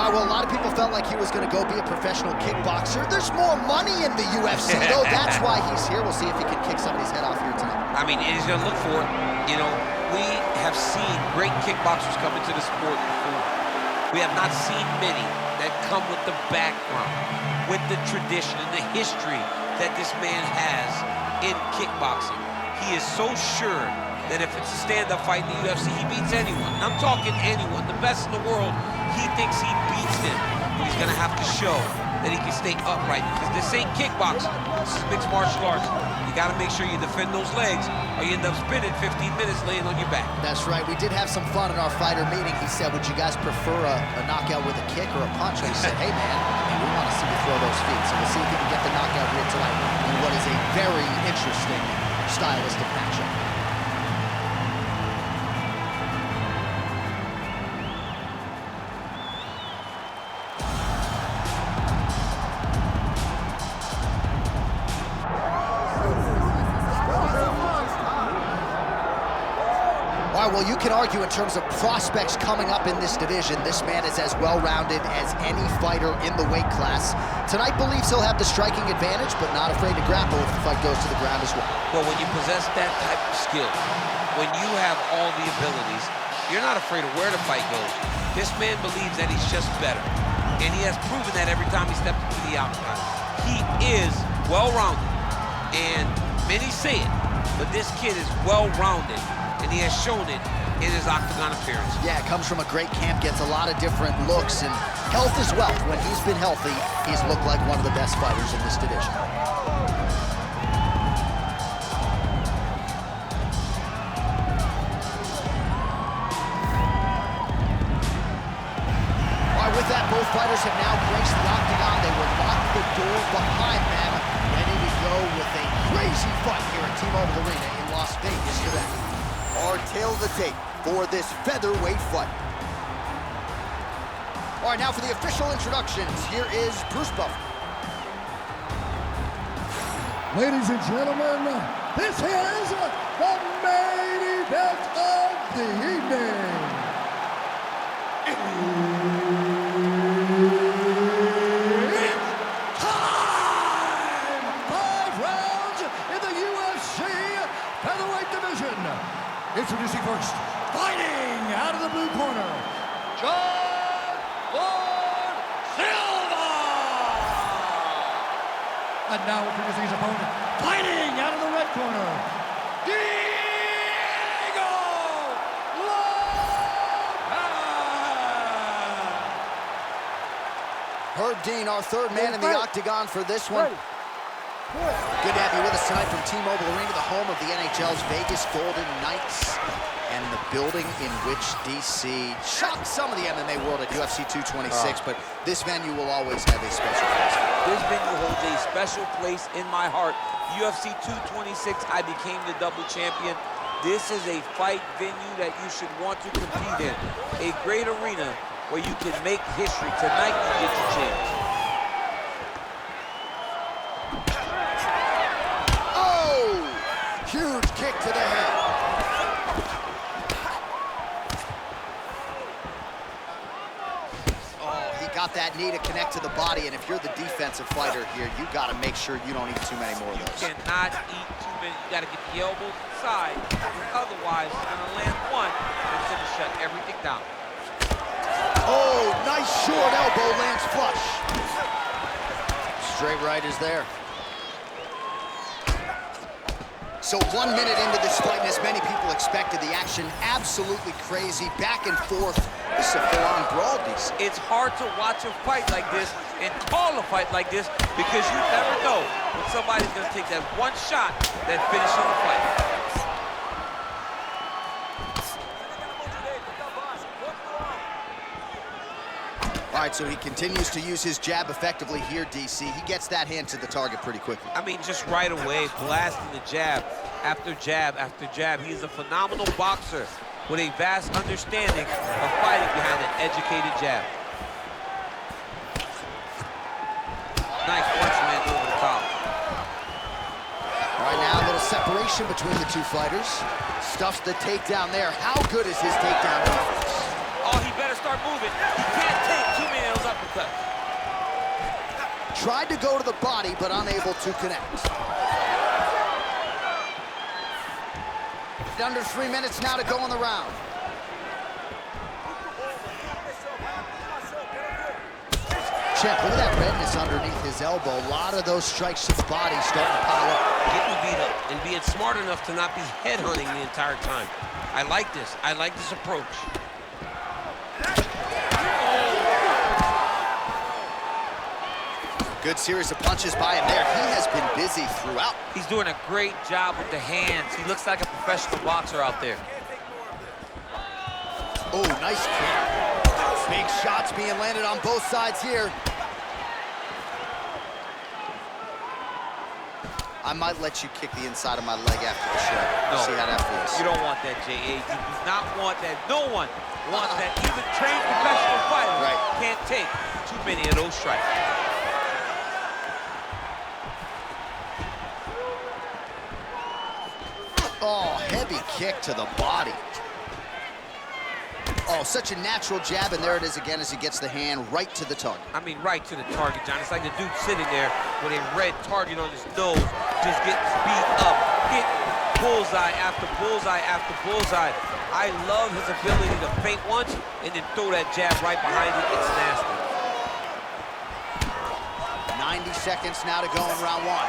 All right, well, a lot of people felt like he was going to go be a professional kickboxer. There's more money in the UFC, though. That's why he's here. We'll see if he can kick somebody's head off here tonight. I mean, he's going to look for it. You know, we have seen great kickboxers come into the sport before. We have not seen many that come with the background, with the tradition and the history that this man has in kickboxing. He is so sure that if it's a stand-up fight in the UFC, he beats anyone. I'm talking anyone, the best in the world. He thinks he beats him, but he's gonna have to show that he can stay upright, because this ain't kickboxing, this is mixed martial arts. You gotta make sure you defend those legs, or you end up spinning 15 minutes laying on your back. That's right. We did have some fun in our fighter meeting. He said, would you guys prefer a knockout with a kick or a punch? And we said, hey man, we want to see you throw those feet. So we'll see if he can get the knockout here tonight in what is a very interesting stylistic matchup. Well, you can argue in terms of prospects coming up in this division, this man is as well-rounded as any fighter in the weight class. Tonight believes he'll have the striking advantage, but not afraid to grapple if the fight goes to the ground as well. Well, when you possess that type of skill, when you have all the abilities, you're not afraid of where the fight goes. This man believes that he's just better, and he has proven that every time he steps into the octagon. He is well-rounded, and many say it, but this kid is well-rounded, and he has shown it in his octagon appearance. Yeah, comes from a great camp, gets a lot of different looks, and health is wealth. When he's been healthy, he's looked like one of the best fighters in this division. All right, with that, both fighters have now graced the octagon. They will lock the door behind them, ready to go with a crazy fight here at T-Mobile Arena in Las Vegas today. Our tail of the tape for this featherweight fight. All right, now for the official introductions, here is Bruce Buffer. Ladies and gentlemen, this is the main event of the evening. It's time! 5 rounds in the UFC featherweight division. Introducing first, fighting out of the blue corner, John Silva! And now introducing his opponent, fighting out of the red corner, Diego Lopes! Herb Dean, our third man in the octagon for this one. Good to have you with us tonight from T-Mobile Arena, the home of the NHL's Vegas Golden Knights, and the building in which DC shocked some of the MMA world at UFC 226, but this venue will always have a special place. This venue holds a special place in my heart. UFC 226, I became the double champion. This is a fight venue that you should want to compete in. A great arena where you can make history. Tonight, you get your chance. Huge kick to the head. Oh, he got that knee to connect to the body, and if you're the defensive fighter here, you got to make sure you don't eat too many more of those. You cannot eat too many. You got to get the elbows inside, otherwise you're going to land one and it's going to shut everything down. Oh, nice short elbow, lands flush. Straight right is there. So 1 minute into this fight, and as many people expected, the action absolutely crazy, back and forth. This is a full-on brawl, DC. It's hard to watch a fight like this and call a fight like this because you never know when somebody's going to take that one shot that finishes the fight. All right, so he continues to use his jab effectively here, DC. He gets that hand to the target pretty quickly. I mean, just right away, blasting the jab after jab after jab. He's a phenomenal boxer with a vast understanding of fighting behind an educated jab. Nice punch land over the top. All right, now a little separation between the two fighters. Stuffs the takedown there. How good is his takedown defense? Oh, he better start moving. He can't take too many of those tried to go to the body, but unable to connect. Under 3 minutes now to go in the round. Check, look at that redness underneath his elbow. A lot of those strikes to the body starting to pile up. Getting beat up and being smart enough to not be headhunting the entire time. I like this. I like this approach. Good series of punches by him there. He has been busy throughout. He's doing a great job with the hands. He looks like a professional boxer out there. Oh, nice kick. Big shots being landed on both sides here. I might let you kick the inside of my leg after the show. No, see how that feels. you don't want that, J.A. You do not want that. No one wants that. Even trained professional fighters can't take too many of those strikes. Oh, heavy kick to the body. Oh, such a natural jab, and there it is again as he gets the hand right to the target. I mean, right to the target, John. It's like the dude sitting there with a red target on his nose, just getting beat up, hit bullseye after bullseye after bullseye. I love his ability to feint once and then throw that jab right behind it. It's nasty. 90 seconds now to go in round one.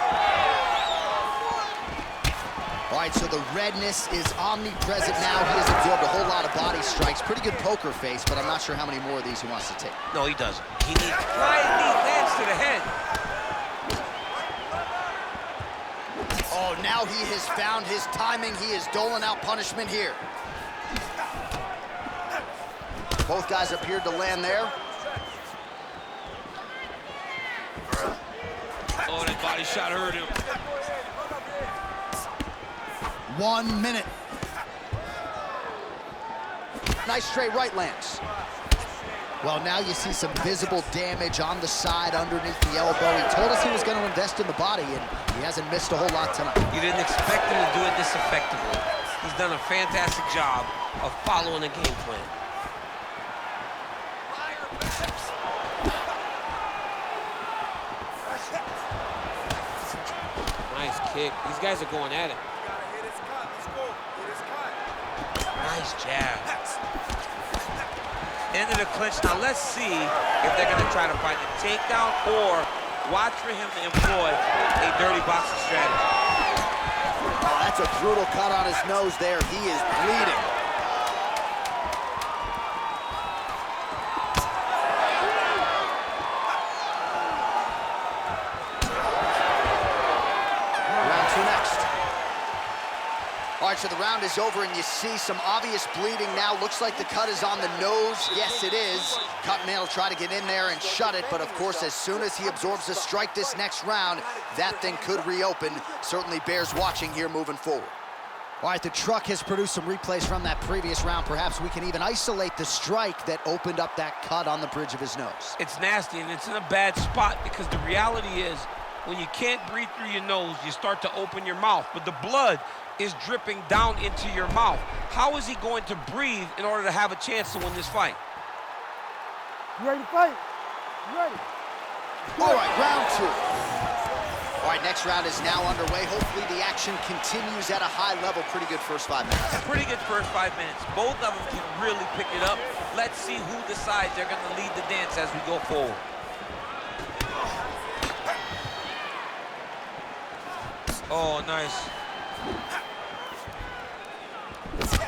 All right, so the redness is omnipresent now. He has absorbed a whole lot of body strikes. Pretty good poker face, but I'm not sure how many more of these he wants to take. No, he doesn't. He needs flying knee lands to the head. Oh, now he has found his timing. He is doling out punishment here. Both guys appeared to land there. Oh, that body shot hurt him. 1 minute. Nice straight right lands. Well, now you see some visible damage on the side underneath the elbow. He told us he was going to invest in the body, and he hasn't missed a whole lot tonight. You didn't expect him to do it this effectively. He's done a fantastic job of following the game plan. Nice kick. These guys are going at it. Nice jab. Into the clinch. Now let's see if they're going to try to find a takedown or watch for him to employ a dirty boxing strategy. Oh, that's a brutal cut on his nose there. He is bleeding. Round two next. All right, so the round is over, and you see some obvious bleeding now. Looks like the cut is on the nose. Yes, it is. Cutman will try to get in there and shut it, but of course, as soon as he absorbs a strike this next round, that thing could reopen. Certainly bears watching here moving forward. All right, the truck has produced some replays from that previous round. Perhaps we can even isolate the strike that opened up that cut on the bridge of his nose. It's nasty, and it's in a bad spot because the reality is when you can't breathe through your nose, you start to open your mouth, but the blood is dripping down into your mouth. How is he going to breathe in order to have a chance to win this fight? You ready to fight? You ready? All right, round two. All right, next round is now underway. Hopefully the action continues at a high level. Pretty good first 5 minutes. A pretty good first 5 minutes. Both of them can really pick it up. Let's see who decides they're going to lead the dance as we go forward. Oh, nice.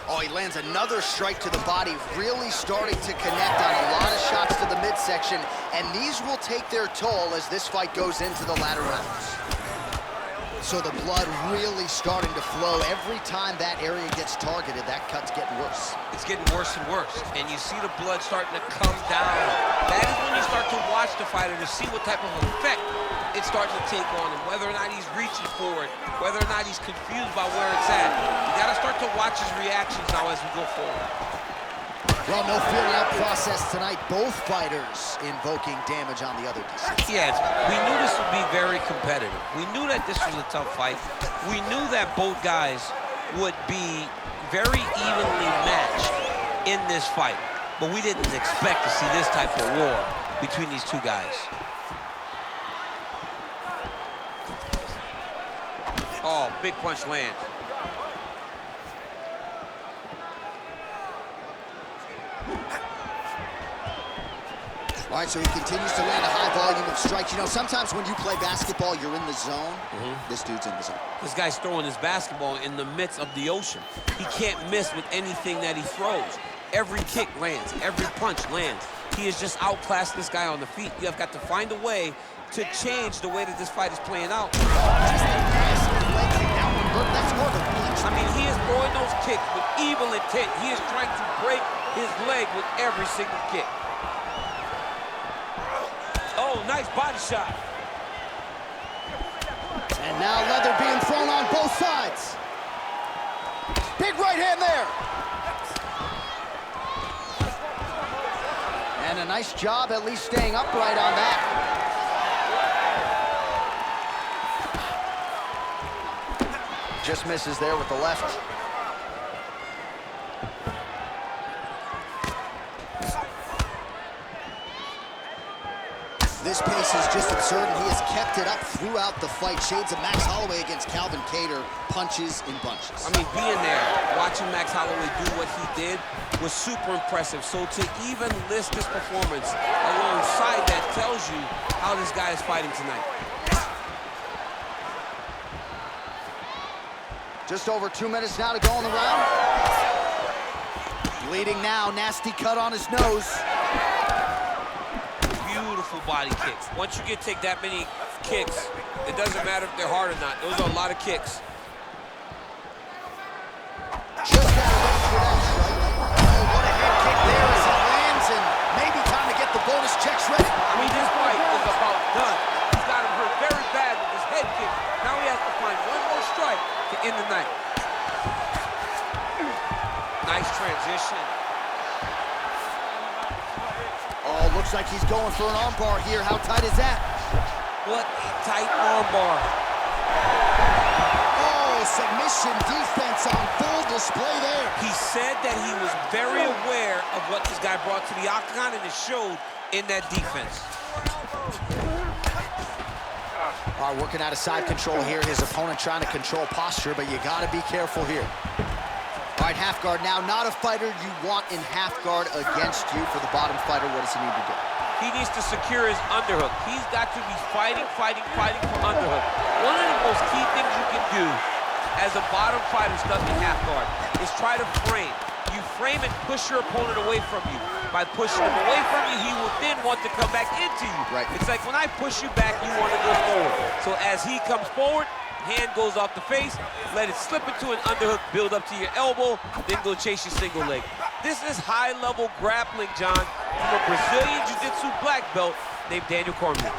Oh, he lands another strike to the body, really starting to connect on a lot of shots to the midsection, and these will take their toll as this fight goes into the latter rounds. So the blood really starting to flow. Every time that area gets targeted, that cut's getting worse. It's getting worse and worse, and you see the blood starting to come down. That is when you start to watch the fighter to see what type of effect it starts to take on him, whether or not he's reaching for it, whether or not he's confused by where it's at. You gotta start to watch his reactions now as we go forward. Well, no feeling out process tonight. Both fighters invoking damage on the other decision. Yes, we knew this would be very competitive. We knew that this was a tough fight. We knew that both guys would be very evenly matched in this fight, but we didn't expect to see this type of war between these two guys. Big punch lands. All right, so he continues to land a high volume of strikes. You know, sometimes when you play basketball, you're in the zone. This dude's in the zone. This guy's throwing his basketball in the midst of the ocean. He can't miss with anything that he throws. Every kick lands, every punch lands. He has just outclassed this guy on the feet. You have got to find a way to change the way that this fight is playing out. Just a nasty leg kick. That one hurt. That's more of a punch. I mean, he is throwing those kicks with evil intent. He is trying to break his leg with every single kick. Oh, nice body shot. And now leather being thrown on both sides. Big right hand there. And a nice job at least staying upright on that. Just misses there with the left. This pace is just absurd, and he has kept it up throughout the fight. Shades of Max Holloway against Calvin Kattar, punches in bunches. I mean, being there, watching Max Holloway do what he did was super impressive. So to even list this performance alongside that tells you how this guy is fighting tonight. Just over 2 minutes now to go in the round. Bleeding now, nasty cut on his nose. Beautiful body kicks. Once you take that many kicks, it doesn't matter if they're hard or not. Those are a lot of kicks. Just got to wait for that strike. Oh, what a head kick there as it lands, and maybe time to get the bonus checks ready. I mean, this fight is about done. He's got him hurt very bad with his head kick. Now he has to find one more strike to end the night. Nice transition. Oh, looks like he's going for an armbar here. How tight is that? What a tight armbar. Oh, submission defense on full display there. He said that he was very aware of what this guy brought to the octagon, and it showed in that defense. All right, working out of side control here. His opponent trying to control posture, but you got to be careful here. All right, half guard now. Not a fighter you want in half guard against you. For the bottom fighter, what does he need to do? He needs to secure his underhook. He's got to be fighting for underhook. One of the most key things you can do as a bottom fighter stuck in half guard is try to frame. You frame and push your opponent away from you. By pushing him away from you, he will then want to come back into you. Right. It's like when I push you back, you want to go forward. So as he comes forward, hand goes off the face, let it slip into an underhook, build up to your elbow, then go chase your single leg. This is high-level grappling, John, from a Brazilian Jiu-Jitsu black belt named Daniel Cormier.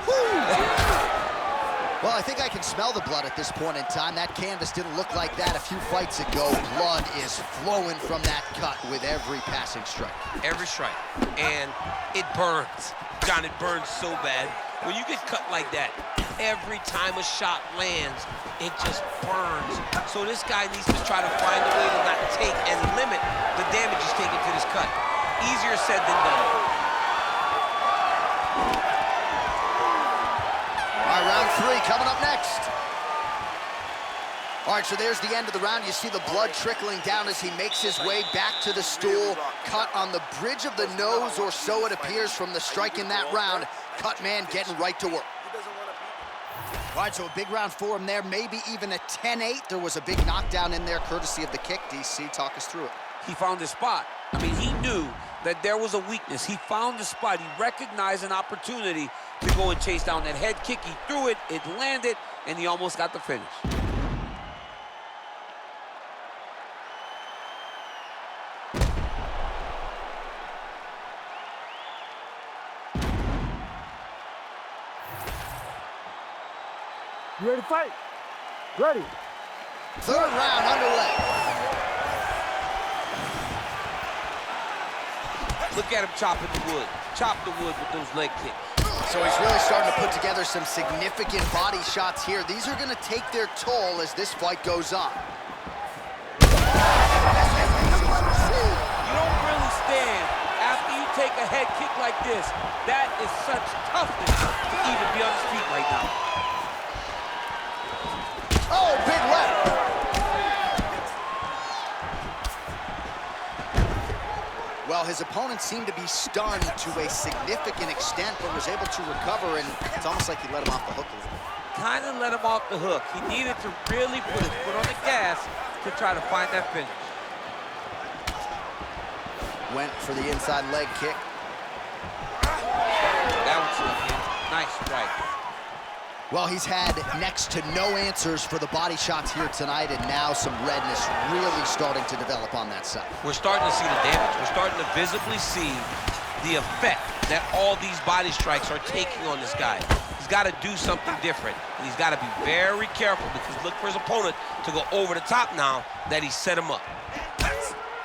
Well, I think I can smell the blood at this point in time. That canvas didn't look like that a few fights ago. Blood is flowing from that cut with every passing strike. Every strike. And it burns. John, it burns so bad. When you get cut like that, every time a shot lands, it just burns. So this guy needs to try to find a way to not take and limit the damage he's taking to this cut. Easier said than done. All right, round 3 coming up next. All right, so there's the end of the round. You see the blood trickling down as he makes his way back to the stool. Cut on the bridge of the nose, or so it appears from the strike in that round. Cut man getting right to work. All right, so a big round for him there, maybe even a 10-8. There was a big knockdown in there, courtesy of the kick. DC, talk us through it. He found his spot. I mean, he knew that there was a weakness. He found the spot. He recognized an opportunity to go and chase down that head kick. He threw it, it landed, and he almost got the finish. You ready to fight? Ready. Third round underway. Look at him chopping the wood. Chop the wood with those leg kicks. So he's really starting to put together some significant body shots here. These are going to take their toll as this fight goes on. You don't really stand after you take a head kick like this. That is such toughness to even be on his feet right now. Oh, big left. Well, his opponent seemed to be stunned to a significant extent, but was able to recover, and it's almost like he let him off the hook a little bit. Kind of let him off the hook. He needed to really put his foot on the gas to try to find that finish. Went for the inside leg kick. That was looking nice strike. Well, he's had next to no answers for the body shots here tonight, and now some redness really starting to develop on that side. We're starting to see the damage. We're starting to visibly see the effect that all these body strikes are taking on this guy. He's got to do something different, and he's got to be very careful because look for his opponent to go over the top now that he set him up.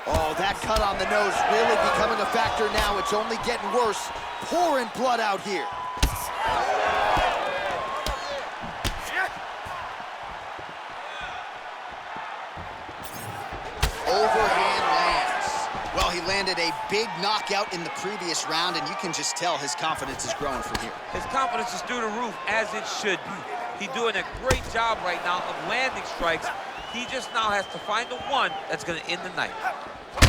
Oh, that cut on the nose really becoming a factor now. It's only getting worse. Pouring blood out here. Overhand lands. Well, he landed a big knockout in the previous round, and you can just tell his confidence is growing from here. His confidence is through the roof, as it should be. He's doing a great job right now of landing strikes. He just now has to find the one that's going to end the night. His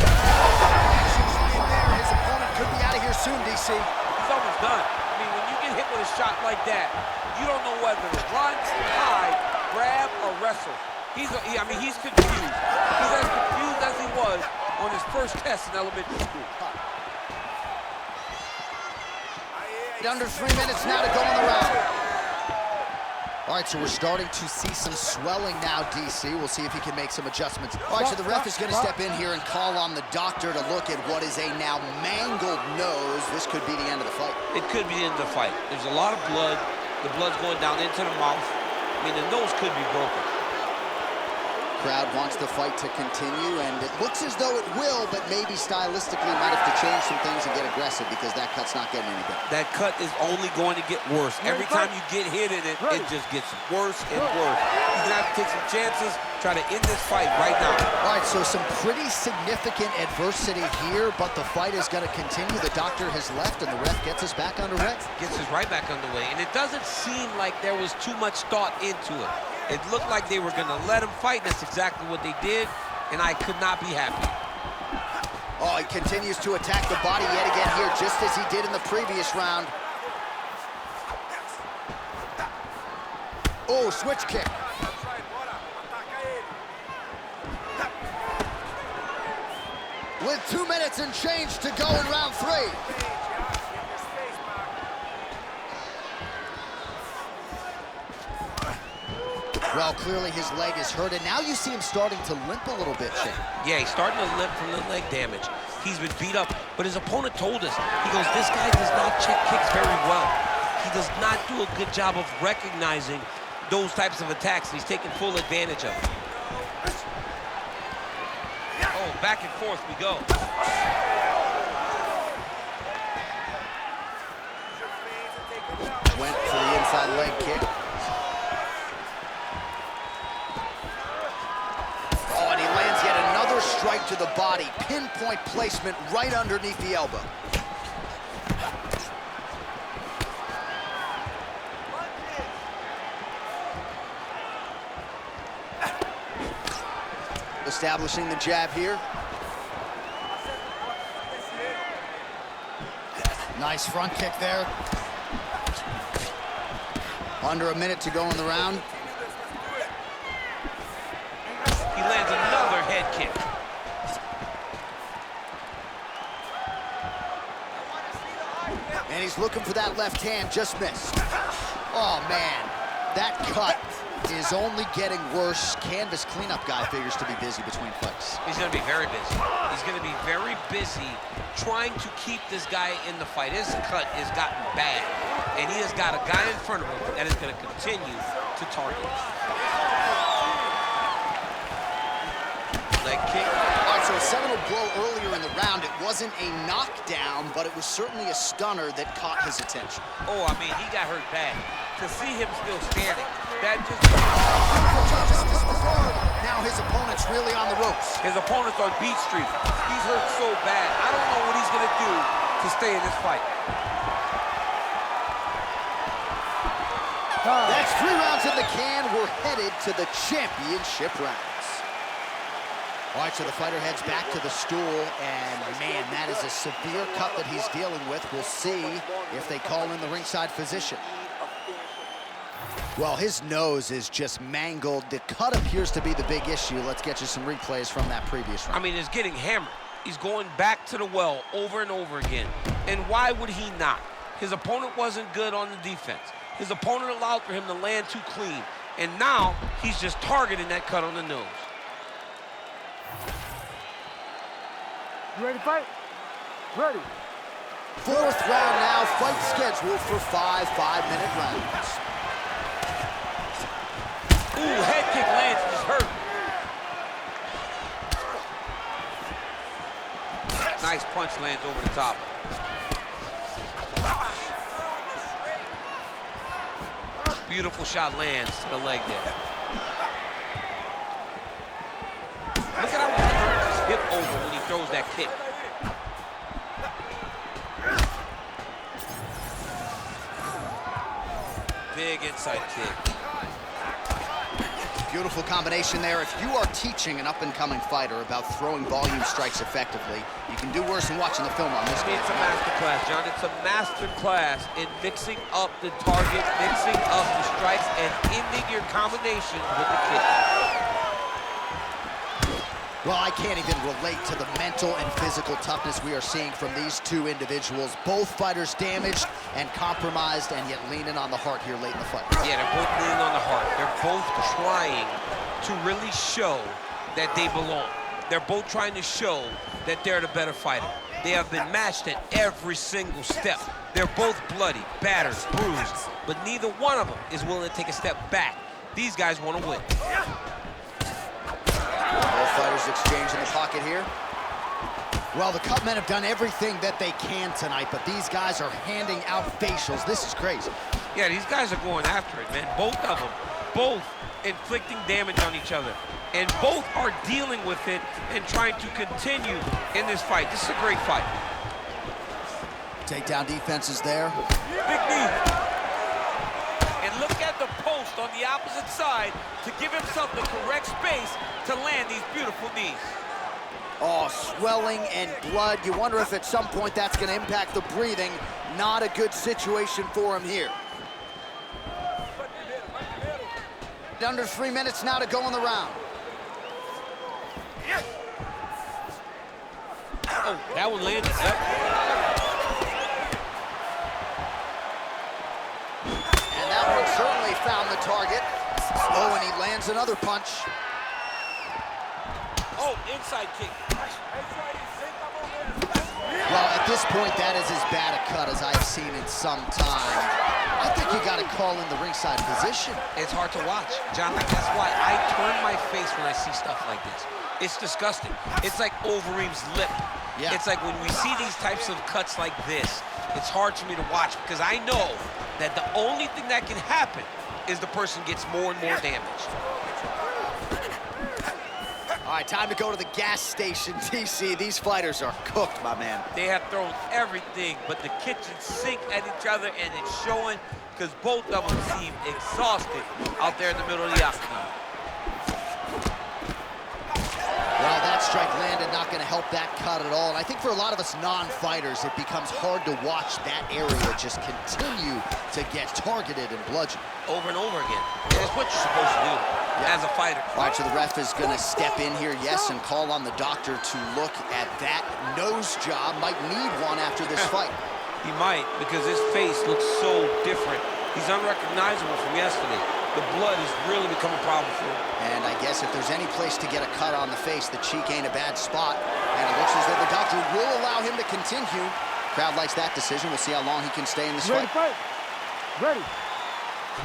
opponent could be out of here soon, DC. He's almost done. I mean, when you get hit with a shot like that, you don't know whether to run, hide, grab, or wrestle. He's confused. He's as confused as he was on his first test in elementary school. Under 3 minutes now to go in the round. All right, so we're starting to see some swelling now, DC. We'll see if he can make some adjustments. All right, so the ref is going to step in here and call on the doctor to look at what is a now mangled nose. This could be the end of the fight. It could be the end of the fight. There's a lot of blood. The blood's going down into the mouth. I mean, the nose could be broken. Crowd wants the fight to continue, and it looks as though it will, but maybe stylistically might have to change some things and get aggressive because that cut's not getting any better. That cut is only going to get worse. Every time you get hit in it, it just gets worse and worse. He's gonna have to take some chances, try to end this fight right now. All right, so some pretty significant adversity here, but the fight is gonna continue. The doctor has left, and the ref gets us back underway. Gets us right back underway, and it doesn't seem like there was too much thought into it. It looked like they were going to let him fight, and that's exactly what they did, and I could not be happy. Oh, he continues to attack the body yet again here, just as he did in the previous round. Oh, switch kick. With 2 minutes and change to go in round 3. Well, clearly his leg is hurt, and now you see him starting to limp a little bit, Shane. Yeah, he's starting to limp from the leg damage. He's been beat up, but his opponent told us, he goes, this guy does not check kicks very well. He does not do a good job of recognizing those types of attacks, and he's taking full advantage of it. Oh, back and forth we go. Went for the inside leg kick. Strike to the body, pinpoint placement right underneath the elbow. Establishing the jab here. Nice front kick there. Under a minute to go in the round. He lands another head kick. And he's looking for that left hand, just missed. Oh, man, that cut is only getting worse. Canvas cleanup guy figures to be busy between fights. He's going to be very busy. He's going to be very busy trying to keep this guy in the fight. His cut has gotten bad, and he has got a guy in front of him that is going to continue to target. Leg kick. All right, so a seminal blow earlier in the round. It wasn't a knockdown, but it was certainly a stunner that caught his attention. Oh, I mean, he got hurt bad. To see him still standing, that just... Now his opponent's really on the ropes. His opponent's on Beat Street. He's hurt so bad. I don't know what he's going to do to stay in this fight. That's 3 rounds in the can. We're headed to the championship rounds. All right, so the fighter heads back to the stool, and man, that is a severe cut that he's dealing with. We'll see if they call in the ringside physician. Well, his nose is just mangled. The cut appears to be the big issue. Let's get you some replays from that previous round. I mean, it's getting hammered. He's going back to the well over and over again. And why would he not? His opponent wasn't good on the defense. His opponent allowed for him to land too clean. And now he's just targeting that cut on the nose. You ready to fight? Ready. Fourth round now, fight scheduled for 5 5-minute rounds. Ooh, head kick lands, just hurt. Nice punch lands over the top. Beautiful shot lands to the leg there. Look at how he turns his hip over when he throws that kick. Big inside kick. Beautiful combination there. If you are teaching an up-and-coming fighter about throwing volume strikes effectively, you can do worse than watching the film on this game. It's a master class, John. It's a master class in mixing up the target, mixing up the strikes, and ending your combination with the kick. Well, I can't even relate to the mental and physical toughness we are seeing from these two individuals. Both fighters damaged and compromised, and yet leaning on the heart here late in the fight. Yeah, they're both leaning on the heart. They're both trying to really show that they belong. They're both trying to show that they're the better fighter. They have been matched at every single step. They're both bloody, battered, bruised, but neither one of them is willing to take a step back. These guys want to win. Both fighters exchange in the pocket here. Well, the cut men have done everything that they can tonight, but these guys are handing out facials. This is crazy. Yeah, these guys are going after it, man. Both of them, both inflicting damage on each other. And both are dealing with it and trying to continue in this fight. This is a great fight. Takedown defense is there. Big knee. And look at the post on the opposite side to give himself the correct space to land these beautiful knees. Oh, swelling and blood. You wonder if at some point that's going to impact the breathing. Not a good situation for him here. Under 3 minutes now to go in the round. Oh, that one landed. Yep. And that one certainly found the target. Oh, and he lands another punch. Oh, inside kick. Well, at this point, that is as bad a cut as I've seen in some time. I think you got to call in the ringside physician. It's hard to watch, John. That's why I turn my face when I see stuff like this. It's disgusting. It's like Overeem's lip. Yeah. It's like when we see these types of cuts like this, it's hard for me to watch because I know that the only thing that can happen is the person gets more and more damaged. All right, time to go to the gas station, TC. These fighters are cooked, my man. They have thrown everything but the kitchen sink at each other, and it's showing because both of them seem exhausted out there in the middle of the octagon. Well, that strike landed, not going to help that cut at all. And I think for a lot of us non-fighters, it becomes hard to watch that area just continue to get targeted and bludgeoned. Over and over again. And it's what you're supposed to do as a fighter. All right, so the ref is going to step in here, yes, and call on the doctor to look at that nose job. Might need one after this fight. He might, because his face looks so different. He's unrecognizable from yesterday. The blood has really become a problem for him. And I guess if there's any place to get a cut on the face, the cheek ain't a bad spot. And it looks as though the doctor will allow him to continue. Crowd likes that decision. We'll see how long he can stay in this fight. Ready.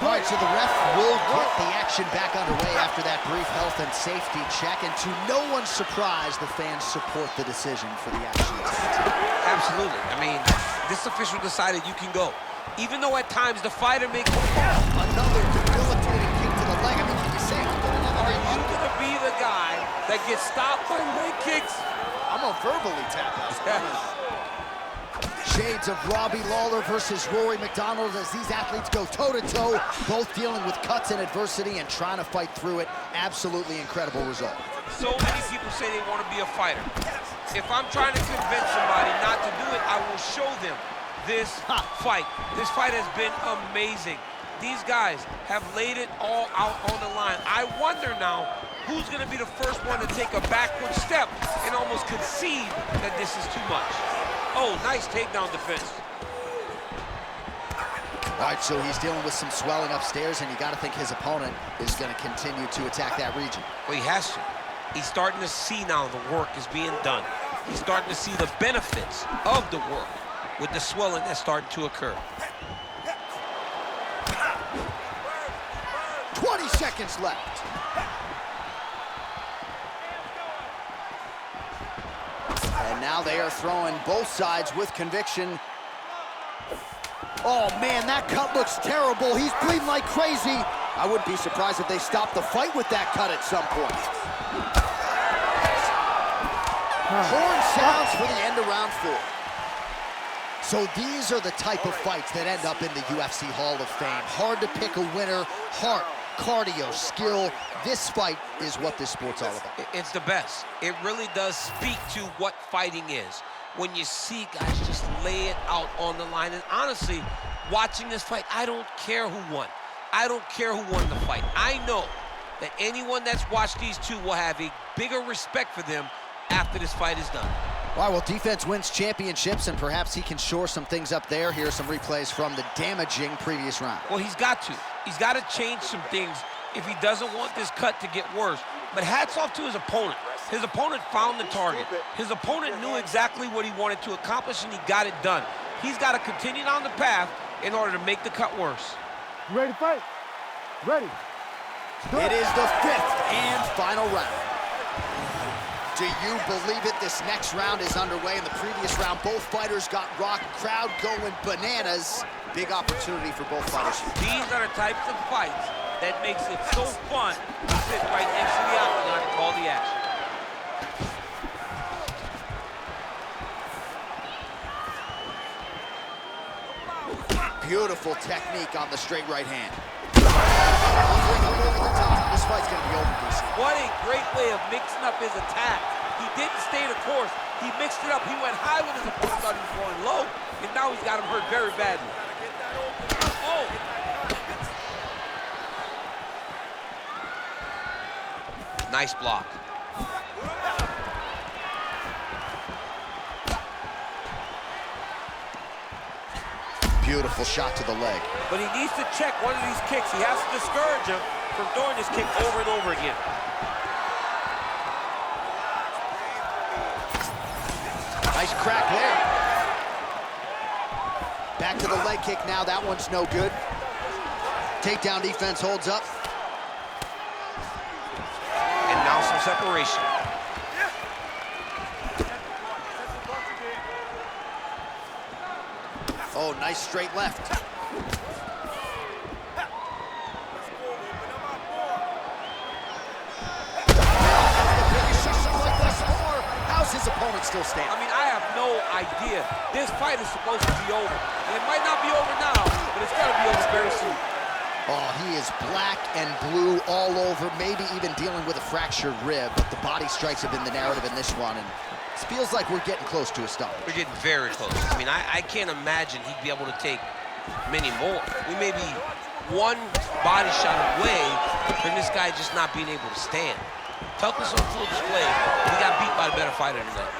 All right, so the ref will get the action back underway after that brief health and safety check. And to no one's surprise, the fans support the decision for the action. Absolutely. I mean, this official decided you can go. Even though at times the fighter may come another debilitating kick to the leg. I mean, can you say are you going to be the guy that gets stopped by leg kicks? I'm gonna verbally tap out. Shades of Robbie Lawler versus Rory McDonald as these athletes go toe-to-toe, both dealing with cuts and adversity and trying to fight through it. Absolutely incredible result. So many people say they want to be a fighter. If I'm trying to convince somebody not to do it, I will show them this fight. This fight has been amazing. These guys have laid it all out on the line. I wonder now who's going to be the first one to take a backward step and almost concede that this is too much. Oh, nice takedown defense. All right, so he's dealing with some swelling upstairs, and you got to think his opponent is going to continue to attack that region. Well, he has to. He's starting to see now the work is being done. He's starting to see the benefits of the work with the swelling that's starting to occur. 20 seconds left. And now they are throwing both sides with conviction. Oh, man, that cut looks terrible. He's bleeding like crazy. I wouldn't be surprised if they stopped the fight with that cut at some point. Horn sounds for the end of round 4. So these are the type of fights that end up in the UFC Hall of Fame. Hard to pick a winner. Heart, cardio, skill. This fight is what this sport's all about. It's the best. It really does speak to what fighting is. When you see guys just lay it out on the line. And honestly, watching this fight, I don't care who won. I don't care who won the fight. I know that anyone that's watched these two will have a bigger respect for them after this fight is done. All right, well, defense wins championships, and perhaps he can shore some things up there. Here are some replays from the damaging previous round. Well, he's got to. He's got to change some things if he doesn't want this cut to get worse. But hats off to his opponent. His opponent found the target. His opponent knew exactly what he wanted to accomplish, and he got it done. He's got to continue down the path in order to make the cut worse. You ready to fight? Ready. It is the 5th and final round. Do you believe it? This next round is underway. In the previous round, both fighters got rocked. Crowd going bananas. Big opportunity for both fighters. These are the types of fights that makes it so fun to sit right next to the octagon and call the action. Beautiful technique on the straight right hand. Over the top. This fight's going to be over, DC. What a great way of mixing up his attack. He didn't stay the course. He mixed it up. He went high with his opponent, thought he was going low, and now he's got him hurt very badly. Oh! Nice block. Beautiful shot to the leg. But he needs to check one of these kicks. He has to discourage him from throwing this kick over and over again. Nice crack there. Back to the leg kick now. That one's no good. Takedown defense holds up. And now some separation. Oh, nice straight left. How's his opponent still standing? I mean, I have no idea. This fight is supposed to be over. And it might not be over now, but it's going to be over very soon. Oh, he is black and blue all over, maybe even dealing with a fractured rib, but the body strikes have been the narrative in this one, and it feels like we're getting close to a stop. We're getting very close. I mean, I can't imagine he'd be able to take many more. We may be one body shot away from this guy just not being able to stand. Toughness on full display. He got beat by the better fighter tonight.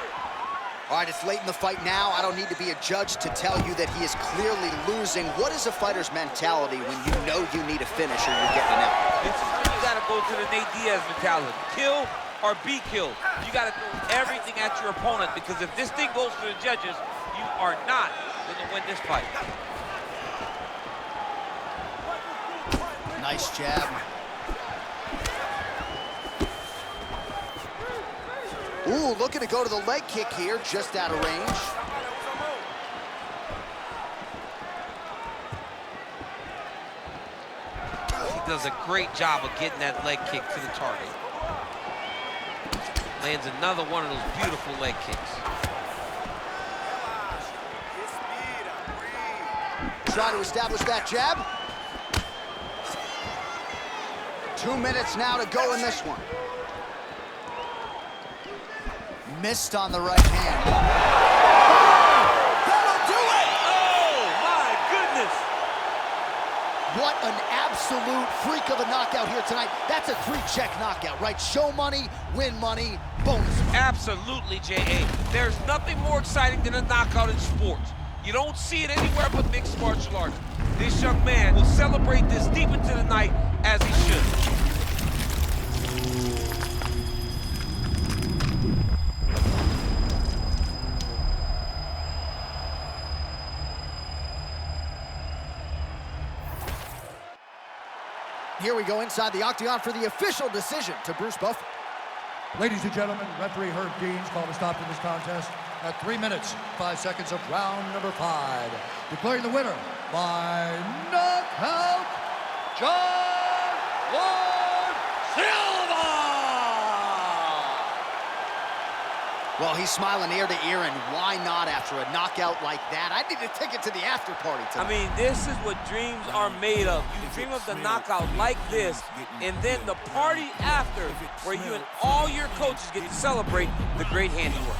All right, it's late in the fight now. I don't need to be a judge to tell you that he is clearly losing. What is a fighter's mentality when you know you need a finish or you're getting out? This is when you got to go to the Nate Diaz mentality. Kill or be killed. You got to throw everything at your opponent, because if this thing goes to the judges, you are not going to win this fight. Nice jab. Ooh, looking to go to the leg kick here, just out of range. He does a great job of getting that leg kick to the target. Lands another one of those beautiful leg kicks. Try to establish that jab. 2 minutes now to go in this one. Missed on the right hand. That'll do it! Oh, my goodness! What an absolute freak of a knockout here tonight. That's a 3-check knockout, right? Show money, win money, bonus money. Absolutely, J.A. There's nothing more exciting than a knockout in sports. You don't see it anywhere but mixed martial arts. This young man will celebrate this deep into the night as he should. Here we go inside the octagon for the official decision to Bruce Buffer. Ladies and gentlemen, referee Herb Deans called a stop to this contest at 3 minutes, 5 seconds of round number 5. Declaring the winner by knockout, John Lord Silva! Well, he's smiling ear to ear, and why not after a knockout like that? I need a ticket to the after party tonight. I mean, this is what dreams are made of. You dream of the knockout like this, and then the party after, where you and all your coaches get to celebrate the great handiwork.